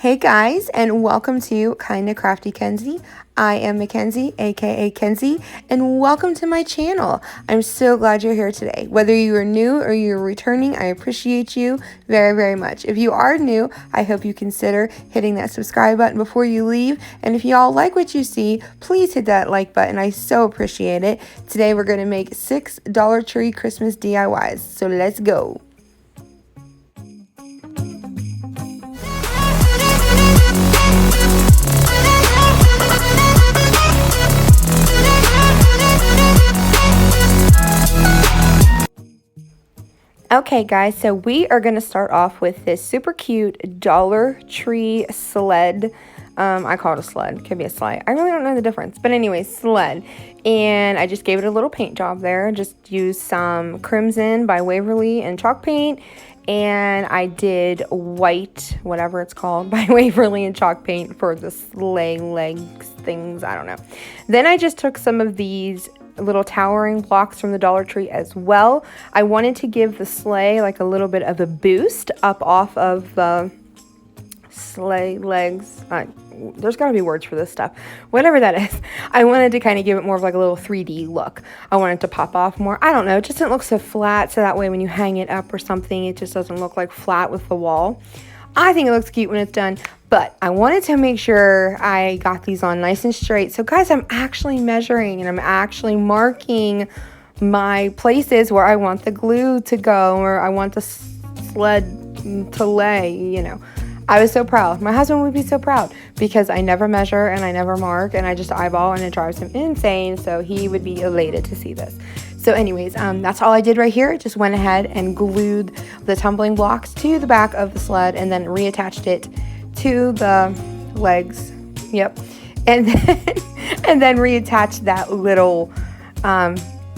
Hey guys, and welcome to Kinda Crafty Kenzie. I am Mackenzie, aka Kenzie, and welcome to my channel. I'm so glad you're here today. Whether you are new or you're returning, I appreciate you very, very much. If you are new, I hope you consider hitting that subscribe button before you leave. And if y'all like what you see, please hit that like button. I so appreciate it. Today we're going to make 6 Dollar Tree Christmas DIYs. So let's go. Okay guys, so we are going to start off with this super cute Dollar Tree sled. I call it a sled. Could be a sleigh. I really don't know the difference. But anyway, sled. And I just gave it a little paint job there. Just used some Crimson by Waverly and chalk paint. And I did white, whatever it's called, by Waverly and chalk paint for the sleigh legs things. I don't know. Then I just took some of these little towering blocks from the Dollar Tree as well. I wanted to give the sleigh like a little bit of a boost up off of the sleigh legs. There's got to be words for this stuff. Whatever that is. I wanted to kind of give it more of like a little 3D look. I wanted to pop off more. I don't know. It just didn't look so flat. So that way when you hang it up or something, it just doesn't look like flat with the wall. I think it looks cute when it's done, but I wanted to make sure I got these on nice and straight. So guys, I'm actually measuring and I'm actually marking my places where I want the glue to go or I want the sled to lay, you know. I was so proud. My husband would be so proud because I never measure and I never mark and I just eyeball and it drives him insane. So he would be elated to see this. So anyways, that's all I did right here. Just went ahead and glued the tumbling blocks to the back of the sled and then reattached it to the legs. Yep. And then reattached that little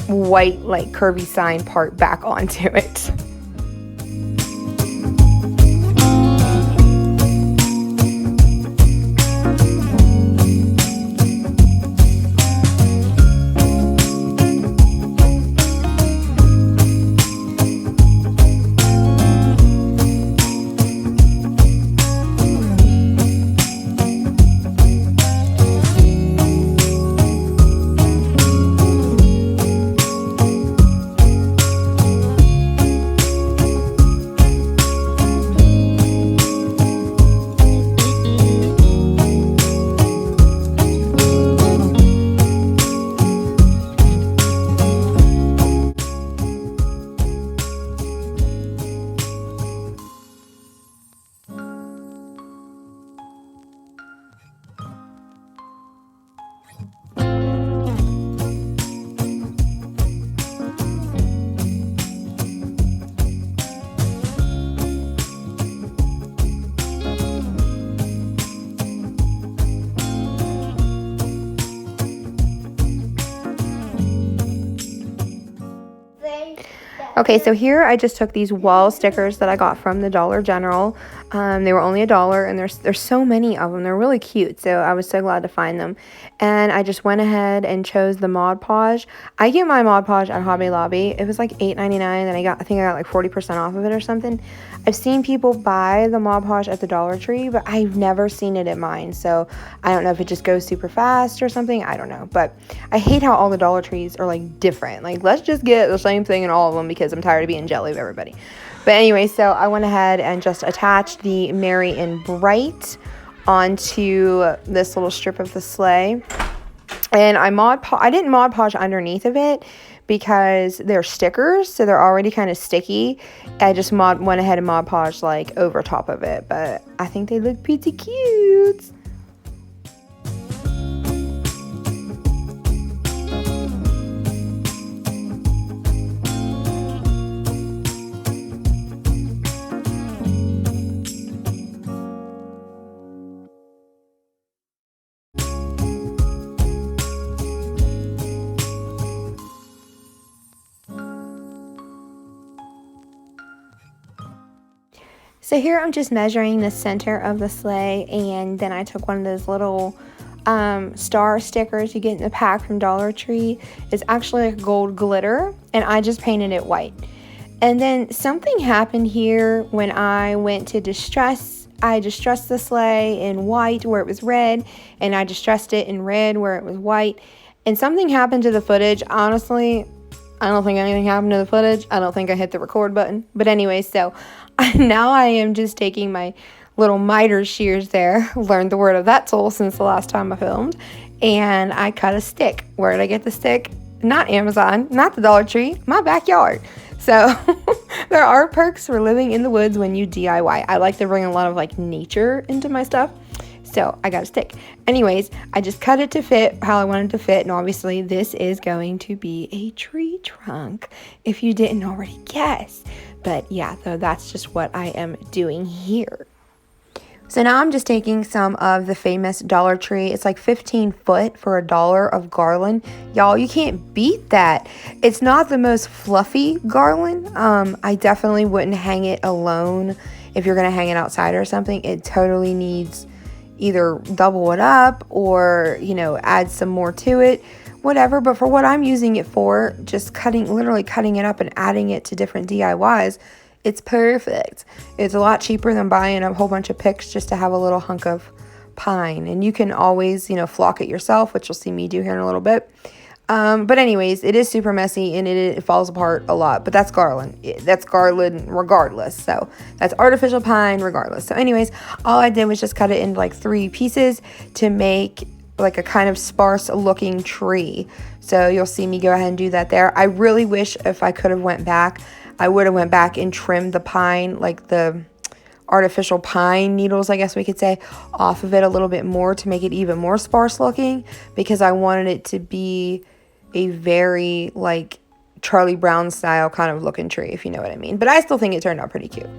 white like curvy sign part back onto it. Okay, so here I just took these wall stickers that I got from the Dollar General. They were only $1 and there's so many of them. They're really cute, so I was so glad to find them. And I just went ahead and chose the Mod Podge. I get my Mod Podge at Hobby Lobby. It was like $8.99 and I think I got like 40% off of it or something. I've seen people buy the Mod Podge at the Dollar Tree, but I've never seen it at mine. So I don't know if it just goes super fast or something. I don't know. But I hate how all the Dollar Trees are like different. Like let's just get the same thing in all of them because I'm tired of being jelly of everybody. But anyway, so I went ahead and just attached the Merry and Bright onto this little strip of the sleigh. And I didn't Mod Podge underneath of it because they're stickers, so they're already kind of sticky. I just went ahead and Mod Podge like over top of it, but I think they look pretty cute. So here I'm just measuring the center of the sleigh, and then I took one of those little star stickers you get in the pack from Dollar Tree. It's actually like gold glitter, and I just painted it white. And then something happened here when I went to distress I distressed the sleigh in white where it was red, and I distressed it in red where it was white. And something happened to the footage. Honestly, I don't think anything happened to the footage. I don't think I hit the record button. But anyway, so now I am just taking my little miter shears there. Learned the word of that tool since the last time I filmed. And I cut a stick. Where did I get the stick? Not Amazon, not the Dollar Tree, my backyard. So there are perks for living in the woods when you DIY. I like to bring a lot of like nature into my stuff. So I got a stick. Anyways, I just cut it to fit how I wanted to fit. And obviously this is going to be a tree trunk, if you didn't already guess. But yeah, so that's just what I am doing here. So now I'm just taking some of the famous Dollar Tree. It's like 15 foot for $1 of garland. Y'all, you can't beat that. It's not the most fluffy garland. I definitely wouldn't hang it alone if you're going to hang it outside or something. It totally needs either double it up or, you know, add some more to it, whatever. But for what I'm using it for, just literally cutting it up and adding it to different DIYs, it's perfect. It's a lot cheaper than buying a whole bunch of picks just to have a little hunk of pine. And you can always, you know, flock it yourself, which you'll see me do here in a little bit. But anyways, it is super messy and it falls apart a lot. But that's garland. That's garland regardless. So that's artificial pine regardless. So anyways, all I did was just cut it into like 3 pieces to make like a kind of sparse looking tree. So you'll see me go ahead and do that there. I really wish if I could have went back, I would have went back and trimmed the pine, like the artificial pine needles, I guess we could say, off of it a little bit more to make it even more sparse looking, because I wanted it to be a very like Charlie Brown style kind of looking tree, if you know what I mean. But I still think it turned out pretty cute.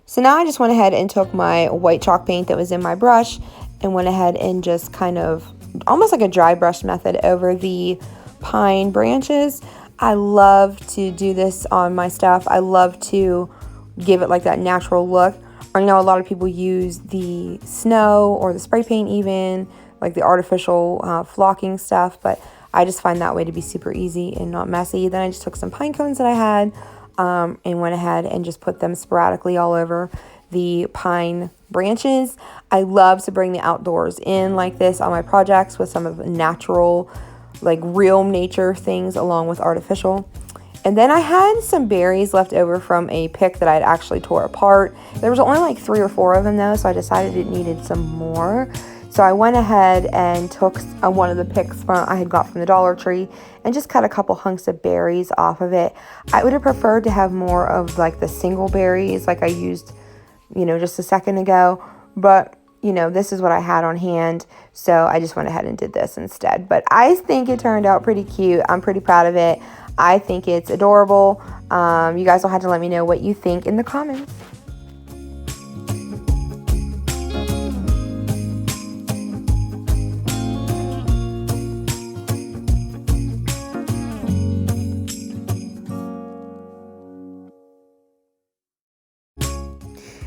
So now I just went ahead and took my white chalk paint that was in my brush and went ahead and just kind of almost like a dry brush method over the pine branches. I love to do this on my stuff. I love to give it like that natural look. I know a lot of people use the snow or the spray paint even, like the artificial flocking stuff, but I just find that way to be super easy and not messy. Then I just took some pine cones that I had and went ahead and just put them sporadically all over the pine branches. I love to bring the outdoors in like this on my projects with some of the natural, like real nature things along with artificial. And then I had some berries left over from a pick that I'd actually tore apart. There was only like 3 or 4 of them though, so I decided it needed some more. So I went ahead and took one of the picks I had got from the Dollar Tree and just cut a couple hunks of berries off of it. I would have preferred to have more of like the single berries like I used, you know, just a second ago. But, you know, this is what I had on hand. So I just went ahead and did this instead. But I think it turned out pretty cute. I'm pretty proud of it. I think it's adorable. You guys will have to let me know what you think in the comments.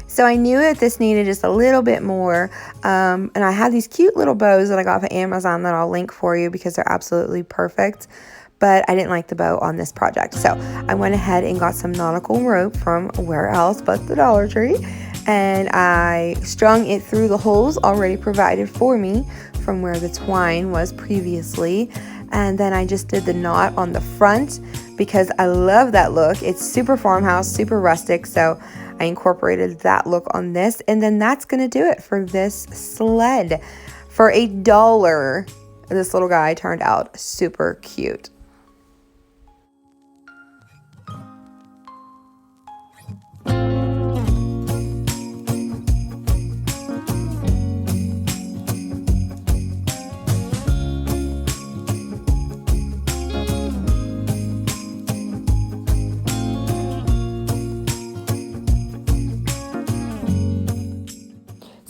So I knew that this needed just a little bit more, and I had these cute little bows that I got from Amazon that I'll link for you because they're absolutely perfect, but I didn't like the bow on this project. So I went ahead and got some nautical rope from where else but the Dollar Tree, and I strung it through the holes already provided for me from where the twine was previously, and then I just did the knot on the front because I love that look. It's super farmhouse, super rustic, so I incorporated that look on this, and then that's gonna do it for this sled. For $1, this little guy turned out super cute.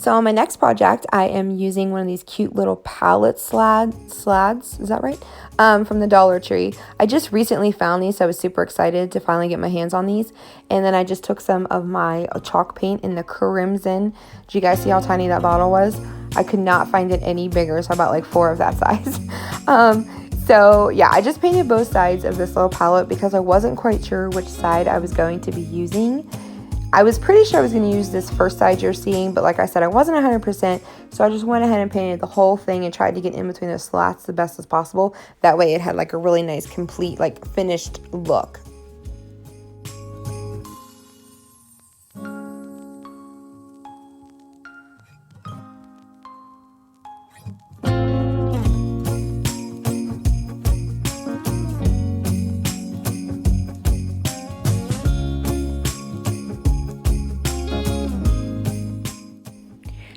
So on my next project, I am using one of these cute little pallet slads, is that right? From the Dollar Tree. I just recently found these, so I was super excited to finally get my hands on these. And then I just took some of my chalk paint in the crimson. Did you guys see how tiny that bottle was? I could not find it any bigger, so I bought like 4 of that size. So yeah, I just painted both sides of this little palette because I wasn't quite sure which side I was going to be using. I was pretty sure I was going to use this first side you're seeing, but like I said, I wasn't 100%, so I just went ahead and painted the whole thing and tried to get in between the slats the best as possible. That way it had like a really nice, complete, like finished look.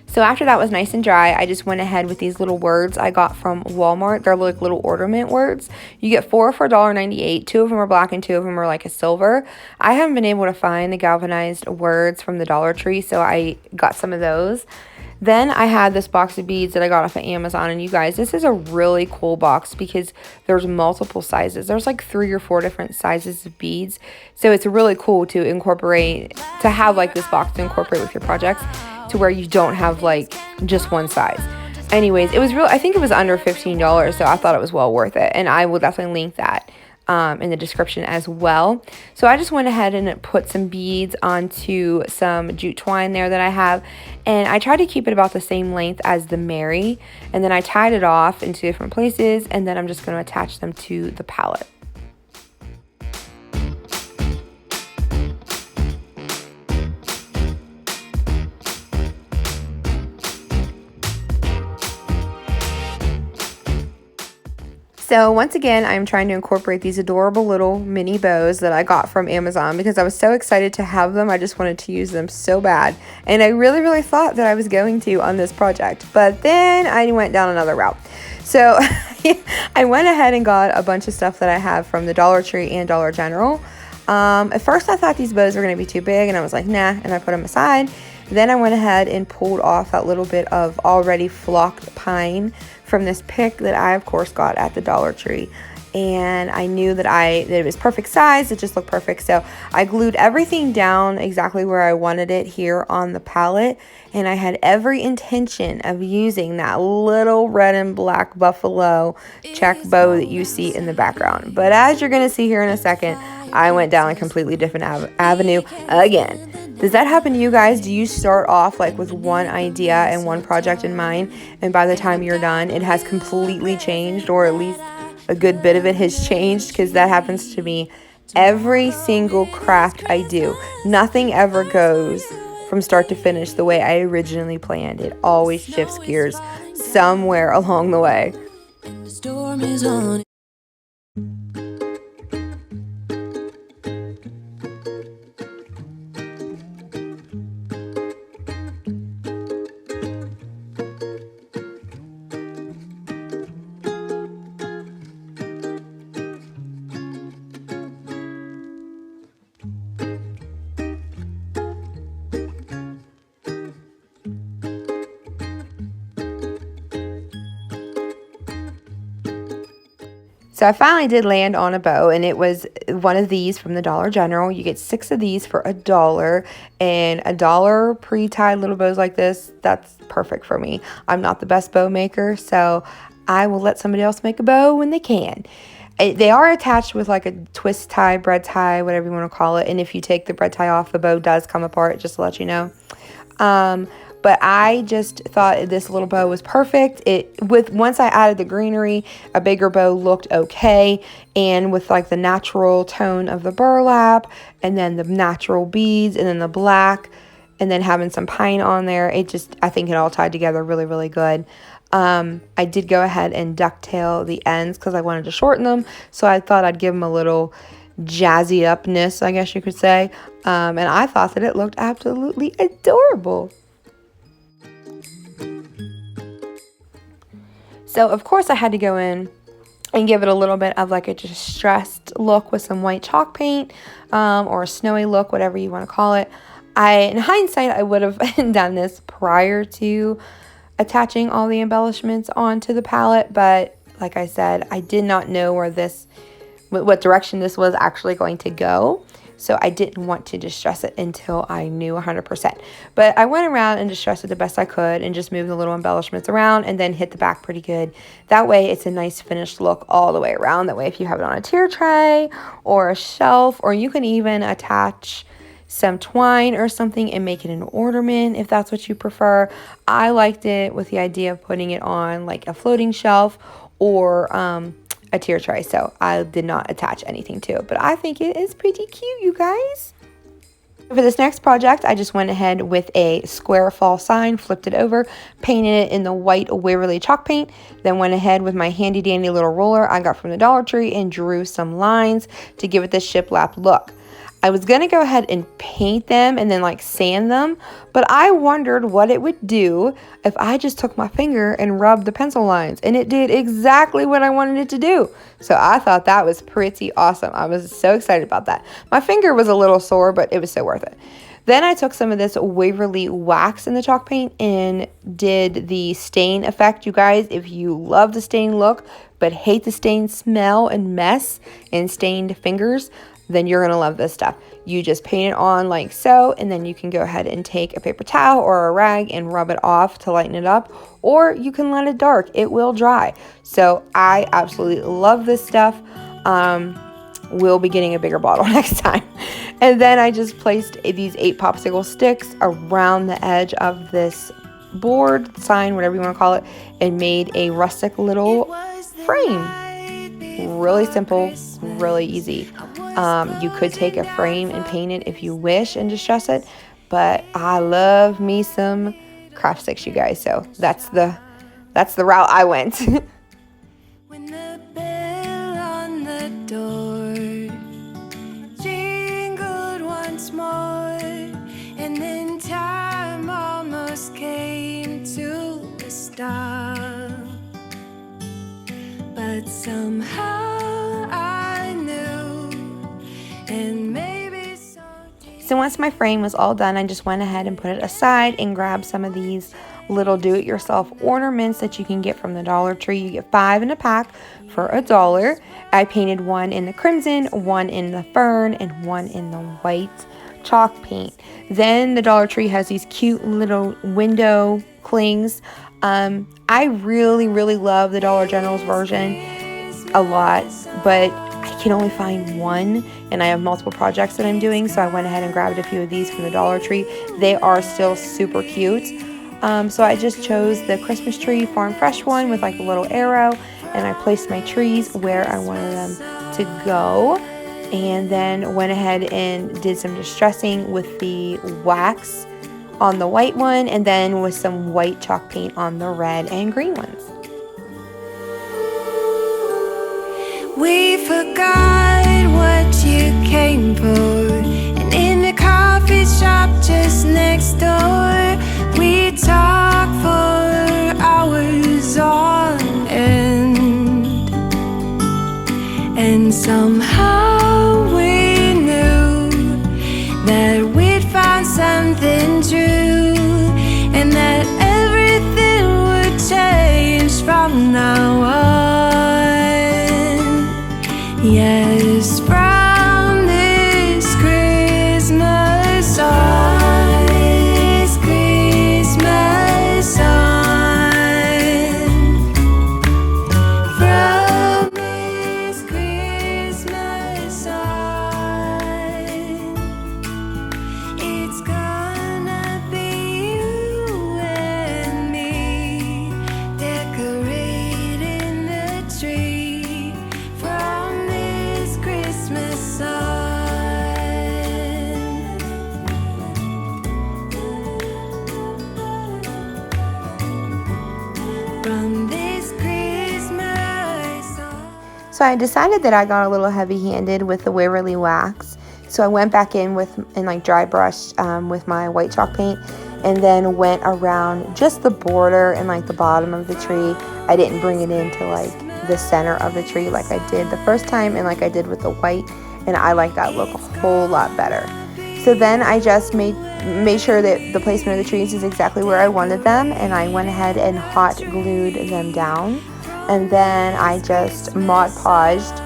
So after that was nice and dry, I just went ahead with these little words I got from Walmart. They're like little ornament words. You get 4 for $1.98. 2 of them are black and 2 of them are like a silver. I haven't been able to find the galvanized words from the Dollar Tree, so I got some of those. Then I had this box of beads that I got off of Amazon, and you guys, this is a really cool box because there's multiple sizes. There's like 3 or 4 different sizes of beads, so it's really cool to have like this box to incorporate with your projects, to where you don't have like just one size. Anyways, I think it was under $15, so I thought it was well worth it, and I will definitely link that in the description as well. So I just went ahead and put some beads onto some jute twine there that I have, and I tried to keep it about the same length as the Mary, and then I tied it off into different places, and then I'm just going to attach them to the palette. So once again, I'm trying to incorporate these adorable little mini bows that I got from Amazon because I was so excited to have them. I just wanted to use them so bad. And I really, really thought that I was going to on this project. But then I went down another route. So I went ahead and got a bunch of stuff that I have from the Dollar Tree and Dollar General. At first I thought these bows were going to be too big, and I was like, nah, and I put them aside. Then I went ahead and pulled off that little bit of already flocked pine from this pick that I, of course, got at the Dollar Tree. And I knew that it was perfect size. It just looked perfect. So I glued everything down exactly where I wanted it here on the palette. And I had every intention of using that little red and black buffalo check bow that you see in the background. But as you're going to see here in a second, I went down a completely different avenue again. Does that happen to you guys? Do you start off like with one idea and one project in mind, and by the time you're done, it has completely changed, or at least a good bit of it has changed? Because that happens to me every single craft I do. Nothing ever goes from start to finish the way I originally planned. It always shifts gears somewhere along the way. The storm is on. So I finally did land on a bow, and it was one of these from the Dollar General. You get 6 of these for $1, and $1 pre-tied little bows like this, that's perfect for me. I'm not the best bow maker, so I will let somebody else make a bow when they can. They are attached with like a twist tie, bread tie, whatever you want to call it, and if you take the bread tie off, the bow does come apart, just to let you know. But I just thought this little bow was perfect. Once I added the greenery, a bigger bow looked okay. And with like the natural tone of the burlap, and then the natural beads, and then the black, and then having some pine on there, I think it all tied together really, really good. I did go ahead and ducktail the ends because I wanted to shorten them. So I thought I'd give them a little jazzy upness, I guess you could say. And I thought that it looked absolutely adorable. So, of course, I had to go in and give it a little bit of like a distressed look with some white chalk paint, or a snowy look, whatever you want to call it. In hindsight, I would have done this prior to attaching all the embellishments onto the palette, but like I said, I did not know what direction this was actually going to go. So I didn't want to distress it until I knew 100%. But I went around and distressed it the best I could and just moved the little embellishments around and then hit the back pretty good. That way it's a nice finished look all the way around. That way if you have it on a tier tray or a shelf, or you can even attach some twine or something and make it an ornament if that's what you prefer. I liked it with the idea of putting it on like a floating shelf or a tier tray, so I did not attach anything to it, but I think it is pretty cute, you guys. For this next project, I just went ahead with a square fall sign, flipped it over, painted it in the white Waverly chalk paint, then went ahead with my handy dandy little roller I got from the Dollar Tree and drew some lines to give it this shiplap look. I was going to go ahead and paint them and then like sand them, but I wondered what it would do if I just took my finger and rubbed the pencil lines, and it did exactly what I wanted it to do. So I thought that was pretty awesome. I was so excited about that. My finger was a little sore, but it was so worth it. Then I took some of this Waverly wax in the chalk paint and did the stain effect. You guys, if you love the stain look but hate the stain smell and mess and stained fingers, then you're gonna love this stuff. You just paint it on like so, and then you can go ahead and take a paper towel or a rag and rub it off to lighten it up, or you can let it dark. It will dry. So I absolutely love this stuff. We'll be getting a bigger bottle next time. And then I just placed these 8 popsicle sticks around the edge of this board, sign, whatever you want to call it, and made a rustic little frame. Really simple, really easy. You could take a frame and paint it if you wish and distress it, but I love me some craft sticks, you guys, so that's the route I went. When the bell on the door jingled once more, and then time almost came to a stop, but somehow I knew, and maybe so once my frame was all done, I just went ahead and put it aside and grabbed some of these little do-it-yourself ornaments that you can get from the Dollar Tree. You get 5 in a pack for $1. I painted one in the crimson, one in the fern, and one in the white chalk paint. Then the Dollar Tree has these cute little window clings. I really love the Dollar General's version a lot, but I can only find one, and I have multiple projects that I'm doing, so I went ahead and grabbed a few of these from the Dollar Tree. They are still super cute. So I just chose the Christmas tree Farm Fresh one with like a little arrow, and I placed my trees where I wanted them to go, and then went ahead and did some distressing with the wax on the white one, and then with some white chalk paint on the red and green ones. we forgot what you came for, and in the coffee shop just next door, we talked for hours on end, and somehow we knew that we'd found something true, and that everything would change from now on. Yes, from this Christmas on, this Christmas on, from this Christmas on, it's gonna be you and me decorating the tree from this Christmas on. From this Christmas on. So I decided that I got a little heavy-handed with the Waverly wax. So I went back in and like dry brushed with my white chalk paint, and then went around just the border and like the bottom of the tree. I didn't bring it into like the center of the tree like I did the first time and like I did with the white, and I like that look a whole lot better. So then I just made sure that the placement of the trees is exactly where I wanted them, and I went ahead and hot glued them down. And then I just Mod Podged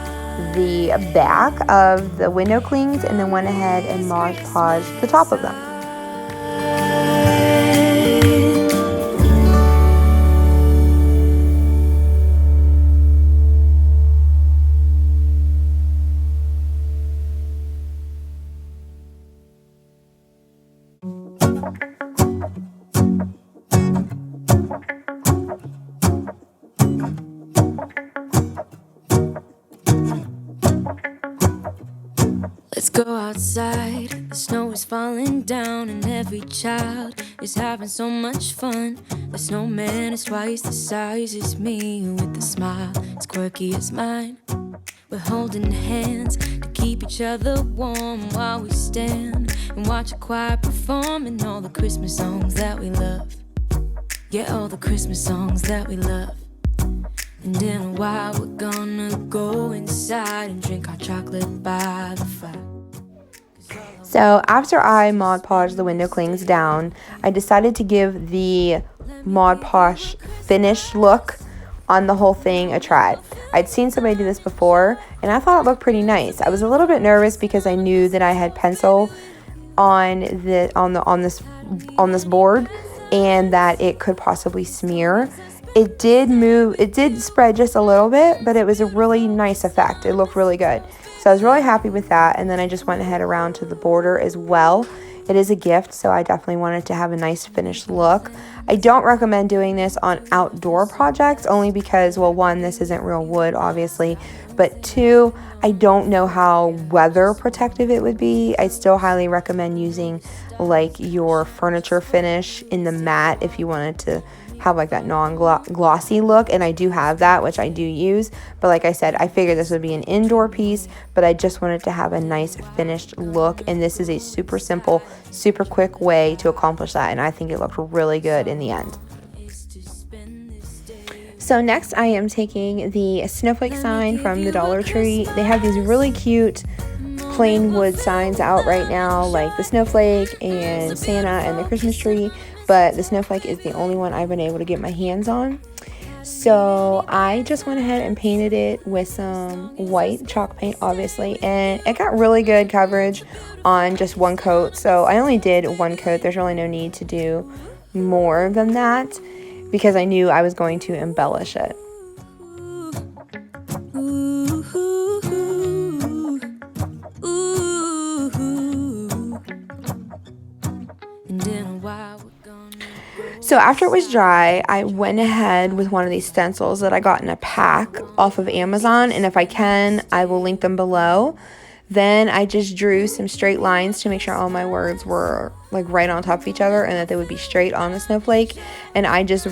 the back of the window clings, and then went ahead and Mod Podged the top of them. Let's go outside, the snow is falling down and every child is having so much fun. The snowman is twice the size as me, with a smile as quirky as mine. We're holding hands to keep each other warm while we stand and watch a choir performing all the Christmas songs that we love. Yeah, all the Christmas songs that we love. And in a while we're gonna go inside and drink our chocolate by the fire. So after I Mod Podged the window clings down, I decided to give the Mod Podge finished look on the whole thing a try. I'd seen somebody do this before, and I thought it looked pretty nice. I was a little bit nervous because I knew that I had pencil on this board, and that it could possibly smear. It did spread just a little bit, but it was a really nice effect. It looked really good. So I was really happy with that, and then I just went ahead around to the border as well. It is a gift, so I definitely wanted to have a nice finished look. I don't recommend doing this on outdoor projects, only because, well, one, this isn't real wood, obviously, but two, I don't know how weather protective it would be. I still highly recommend using like your furniture finish in the mat if you wanted to have like that non-glossy look, and I do have that, which I do use, but like I said, I figured this would be an indoor piece, but I just wanted to have a nice finished look, and this is a super simple, super quick way to accomplish that, and I think it looked really good in the end. So next I am taking the Snowflake sign from the Dollar Tree. They have these really cute plain wood signs out right now, like the snowflake and Santa and the Christmas tree, but the snowflake is the only one I've been able to get my hands on. So I just went ahead and painted it with some white chalk paint, obviously, and it got really good coverage on just one coat. So I only did one coat. There's really no need to do more than that because I knew I was going to embellish it. So after it was dry, I went ahead with one of these stencils that I got in a pack off of Amazon, and if I can, I will link them below. Then I just drew some straight lines to make sure all my words were like right on top of each other and that they would be straight on the snowflake. And I just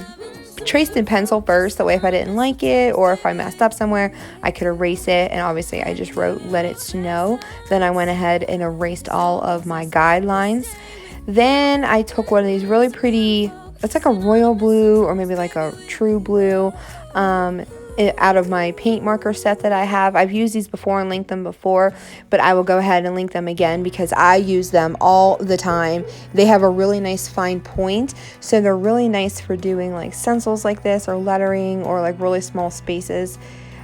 traced in pencil first, that way if I didn't like it or if I messed up somewhere, I could erase it. And obviously I just wrote "Let It Snow." Then I went ahead and erased all of my guidelines. Then I took one of these really pretty, it's like a royal blue or maybe like a true blue, out of my paint marker set that I have. I've used these before and linked them before, but I will go ahead and link them again because I use them all the time. They have a really nice fine point, so they're really nice for doing like stencils like this or lettering or like really small spaces.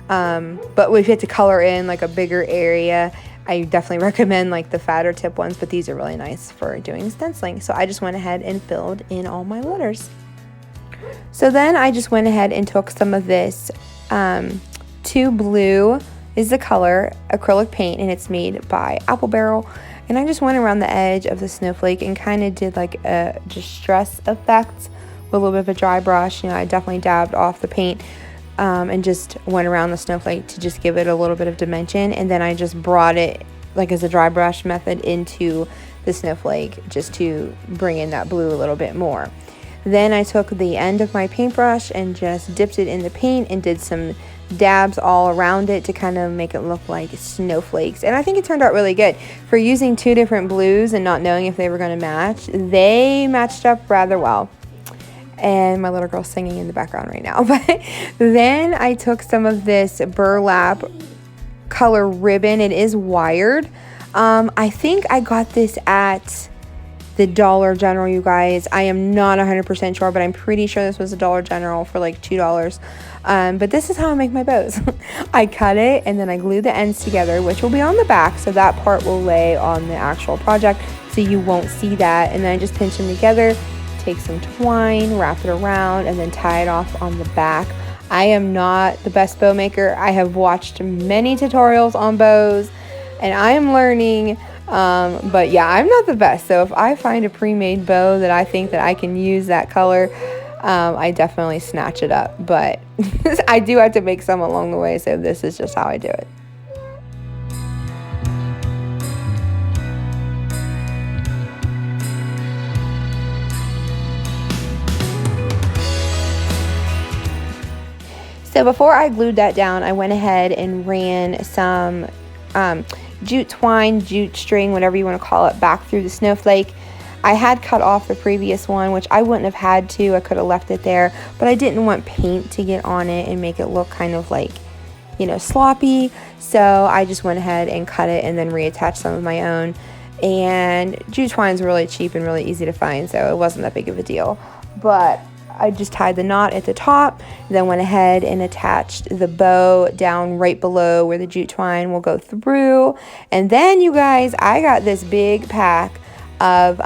But if you have to color in like a bigger area, I definitely recommend like the fatter tip ones, but these are really nice for doing stenciling. So I just went ahead and filled in all my letters. So then I just went ahead and took some of this 2 Blue is the color acrylic paint, and it's made by Apple Barrel, and I just went around the edge of the snowflake and kind of did like a distress effect with a little bit of a dry brush. You know, I definitely dabbed off the paint and just went around the snowflake to just give it a little bit of dimension, and then I just brought it like as a dry brush method into the snowflake just to bring in that blue a little bit more. Then I took the end of my paintbrush and just dipped it in the paint and did some dabs all around it to kind of make it look like snowflakes. And I think it turned out really good. For using 2 different blues and not knowing if they were going to match, they matched up rather well. And my little girl's singing in the background right now. But then I took some of this burlap color ribbon. It is wired. I think I got this at the Dollar General, you guys. I am not 100% sure, but I'm pretty sure this was a Dollar General for like $2. But this is how I make my bows. I cut it and then I glue the ends together, which will be on the back, so that part will lay on the actual project, so you won't see that. And then I just pinch them together, take some twine, wrap it around, and then tie it off on the back. I am not the best bow maker. I have watched many tutorials on bows, and I am learning. But yeah, I'm not the best. So if I find a pre-made bow that I think that I can use that color, I definitely snatch it up. But I do have to make some along the way, so this is just how I do it. So before I glued that down, I went ahead and ran some jute twine, jute string, whatever you want to call it, back through the snowflake. I had cut off the previous one, which I wouldn't have had to. I could have left it there, but I didn't want paint to get on it and make it look kind of like, you know, sloppy. So I just went ahead and cut it and then reattached some of my own. And jute twine's really cheap and really easy to find, so it wasn't that big of a deal. But I just tied the knot at the top, then went ahead and attached the bow down right below where the jute twine will go through. And then, you guys, I got this big pack of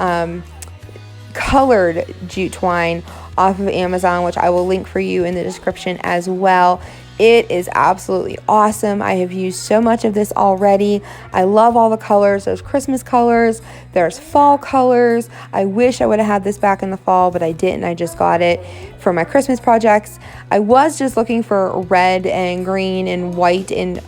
colored jute twine off of Amazon, which I will link for you in the description as well. It is absolutely awesome. I have used so much of this already. I love all the colors. There's Christmas colors, there's fall colors. I wish I would have had this back in the fall, but I didn't. I just got it for my Christmas projects. I was just looking for red and green and white and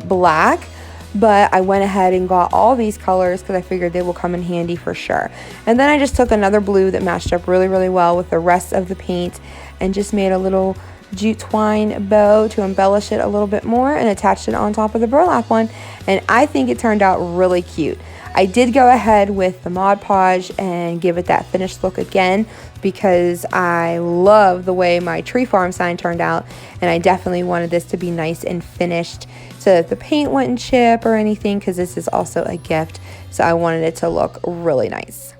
black, but I went ahead and got all these colors because I figured they will come in handy for sure. And then I just took another blue that matched up really, really well with the rest of the paint and just made a little jute twine bow to embellish it a little bit more and attached it on top of the burlap one, and I think it turned out really cute. I did go ahead with the Mod Podge and give it that finished look again because I love the way my tree farm sign turned out, and I definitely wanted this to be nice and finished so that the paint wouldn't chip or anything, because this is also a gift, so I wanted it to look really nice.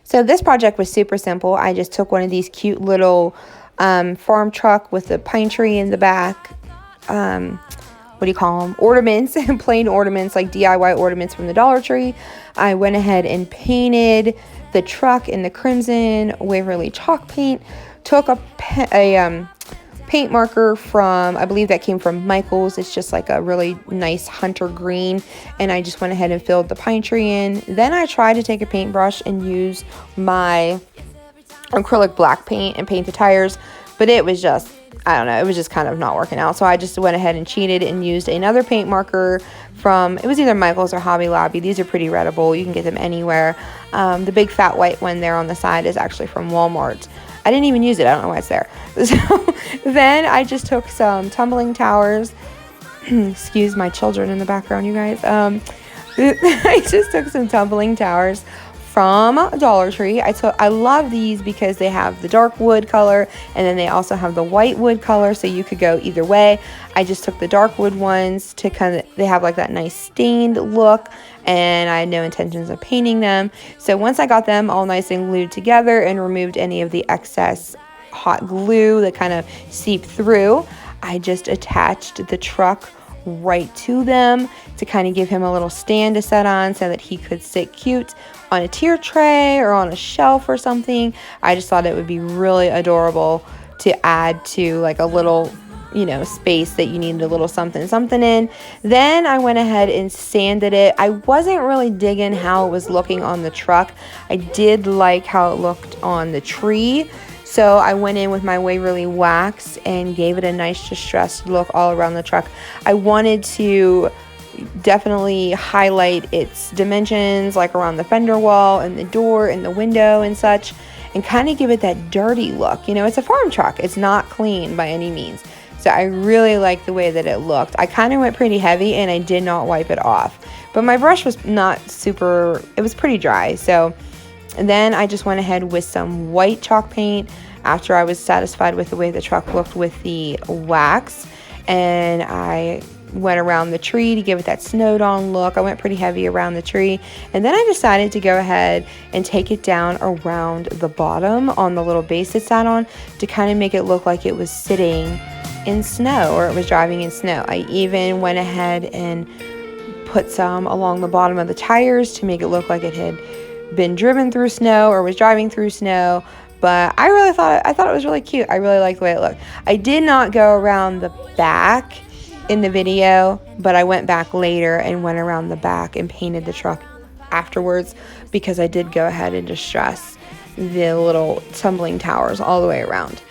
So this project was super simple. I just took one of these cute little farm truck with a pine tree in the back, what do you call them, ornaments, plain ornaments, like DIY ornaments from the Dollar Tree. I went ahead and painted the truck in the crimson Waverly chalk paint, took a paint marker from, I believe that came from Michael's. It's just like a really nice hunter green, and I just went ahead and filled the pine tree in. Then I tried to take a paintbrush and use my acrylic black paint and paint the tires, but it was just, I don't know, it was just kind of not working out. So I just went ahead and cheated and used another paint marker from, it was either Michael's or Hobby Lobby. These are pretty readable. You can get them anywhere. The big fat white one there on the side is actually from Walmart. I didn't even use it. I don't know why it's there. So then I just took some tumbling towers. Excuse my children in the background, you guys. I just took some tumbling towers from Dollar Tree. I love these because they have the dark wood color, and then they also have the white wood color, so you could go either way. I just took the dark wood ones to kind of, they have like that nice stained look, and I had no intentions of painting them. So once I got them all nice and glued together and removed any of the excess hot glue that kind of seeped through, I just attached the truck right to them to kind of give him a little stand to set on so that he could sit cute on a tier tray or on a shelf or something. I just thought it would be really adorable to add to like a little, you know, space that you needed a little something in. Then I went ahead and sanded it. I wasn't really digging how it was looking on the truck. I did like how it looked on the tree. So I went in with my Waverly wax and gave it a nice distressed look all around the truck. I wanted to definitely highlight its dimensions, like around the fender wall and the door and the window and such, and kind of give it that dirty look. You know, it's a farm truck. It's not clean by any means. So I really like the way that it looked. I kind of went pretty heavy and I did not wipe it off. But my brush was not super, it was pretty dry. So and then I just went ahead with some white chalk paint after I was satisfied with the way the truck looked with the wax. And I went around the tree to give it that snowed on look. I went pretty heavy around the tree, and then I decided to go ahead and take it down around the bottom on the little base it sat on to kind of make it look like it was sitting in snow, or it was driving in snow. I even went ahead and put some along the bottom of the tires to make it look like it had been driven through snow or was driving through snow. But I thought it was really cute. I really liked the way it looked. I did not go around the back in the video, but I went back later and went around the back and painted the truck afterwards, because I did go ahead and distress the little tumbling towers all the way around.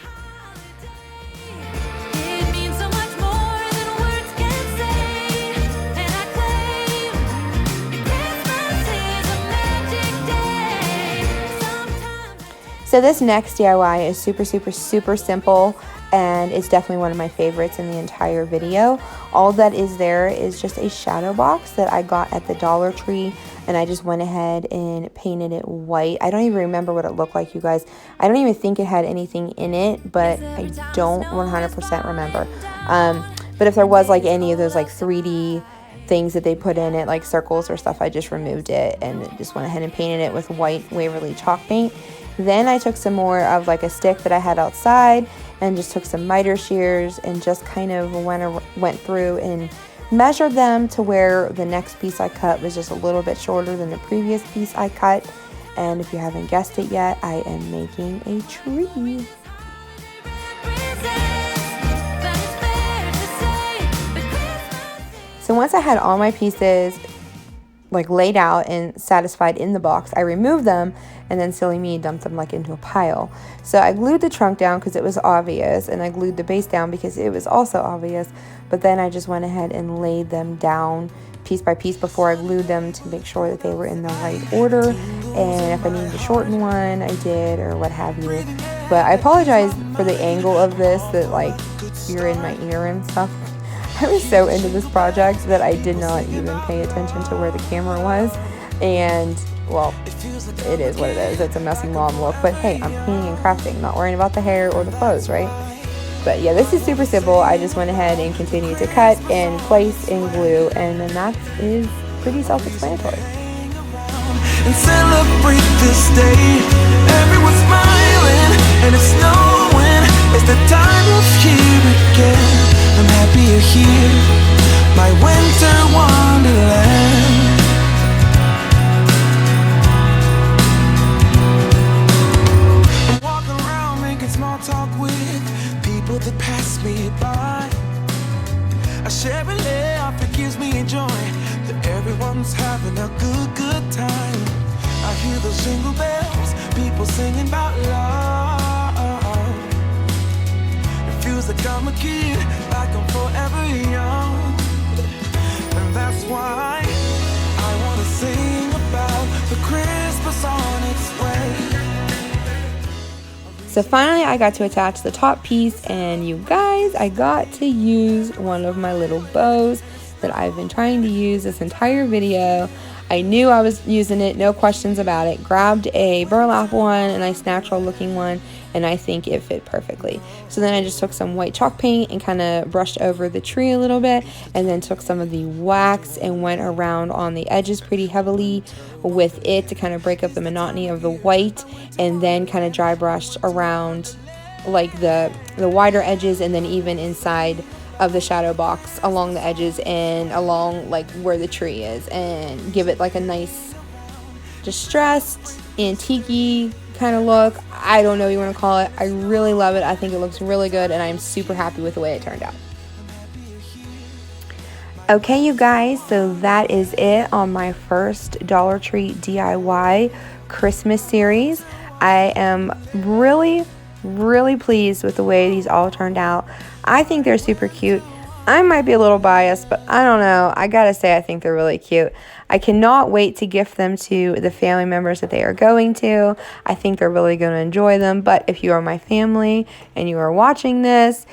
So this next DIY is super simple, and it's definitely one of my favorites in the entire video. All that is there is just a shadow box that I got at the Dollar Tree, and I just went ahead and painted it white. I don't even remember what it looked like, you guys. I don't even think it had anything in it, but I don't 100% remember. But if there was like any of those like 3D things that they put in it, like circles or stuff, I just removed it and just went ahead and painted it with white Waverly chalk paint. Then I took some more of like a stick that I had outside and just took some miter shears and just kind of went through and measured them to where the next piece I cut was just a little bit shorter than the previous piece I cut. And if you haven't guessed it yet, I am making a tree. So once I had all my pieces like laid out and satisfied in the box, I removed them, and then silly me dumped them like into a pile. So I glued the trunk down because it was obvious, and I glued the base down because it was also obvious, but then I just went ahead and laid them down piece by piece before I glued them to make sure that they were in the right order, and if I needed to shorten one, I did, or what have you. But I apologize for the angle of this, that like you're in my ear and stuff. I was so into this project that I did not even pay attention to where the camera was, and well, it is what it is. It's a messy mom look, but hey, I'm painting and crafting, not worrying about the hair or the clothes, right? But yeah, this is super simple. I just went ahead and continued to cut and place and glue, and then that is pretty self-explanatory. And celebrate this day. Everyone's smiling and it's snowing. It's the time of year again. I'm happy you're here, my winter wonderland. I'm walking around making small talk with people that pass me by. I share a laugh, it gives me joy that everyone's having a good time. I hear those jingle bells, people singing about love. It feels like I'm a kid, like I'm forever young. And that's why I want to sing about the Christmas on its way. So finally I got to attach the top piece, and you guys, I got to use one of my little bows that I've been trying to use this entire video. I knew I was using it, no questions about it. Grabbed a burlap one, a nice natural looking one, and I think it fit perfectly. So then I just took some white chalk paint and kind of brushed over the tree a little bit, and then took some of the wax and went around on the edges pretty heavily with it to kind of break up the monotony of the white, and then kind of dry brushed around like the wider edges, and then even inside of the shadow box along the edges and along like where the tree is, and give it like a nice distressed antique-y kind of look. I don't know what you want to call it. I really love it. I think it looks really good, and I'm super happy with the way it turned out. Okay, you guys, so that is it on my first Dollar Tree DIY Christmas series. I am really pleased with the way these all turned out. I think they're super cute. I might be a little biased, but I don't know. I gotta say, I think they're really cute. I cannot wait to gift them to the family members that they are going to. I think they're really going to enjoy them. But if you are my family and you are watching this,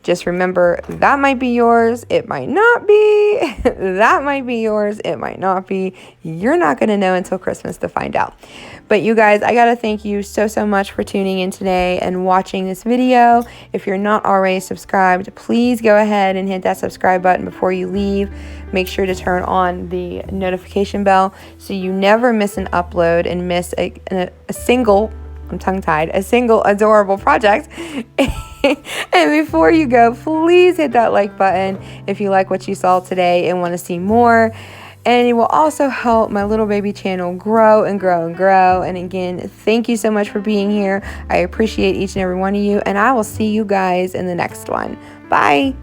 Just remember, that might be yours, it might not be. That might be yours, it might not be. You're not going to know until Christmas to find out. But you guys, I got to thank you so much for tuning in today and watching this video. If you're not already subscribed, please go ahead and hit that subscribe button before you leave. Make sure to turn on the notification bell so you never miss an upload and miss a single, I'm tongue-tied, a single adorable project. And before you go, please hit that like button if you like what you saw today and want to see more. And it will also help my little baby channel grow and grow and grow. And again, thank you so much for being here. I appreciate each and every one of you. And I will see you guys in the next one. Bye.